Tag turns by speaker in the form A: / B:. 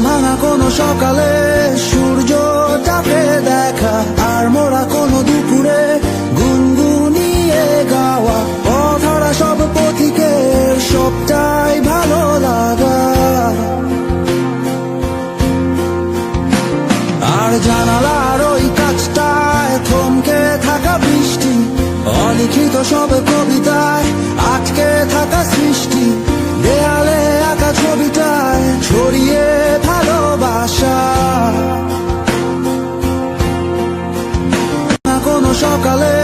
A: ভাঙা কোনো সকালে সূর্যটাকে দেখা, আর মোরা কোনো দুপুরে গুনগুনিয়ে গাওয়া পথহারা সব পথিকের সবটাই ভালো লাগা। আর জানালার ওই কাছটায় থমকে থাকা বৃষ্টি, অলিখিত সব কবিতায় আটকে থাকা সৃষ্টি, দেয়ালে আঁকা ছবিটায় ছড়িয়ে ভালোবাসা। কোনো সকালে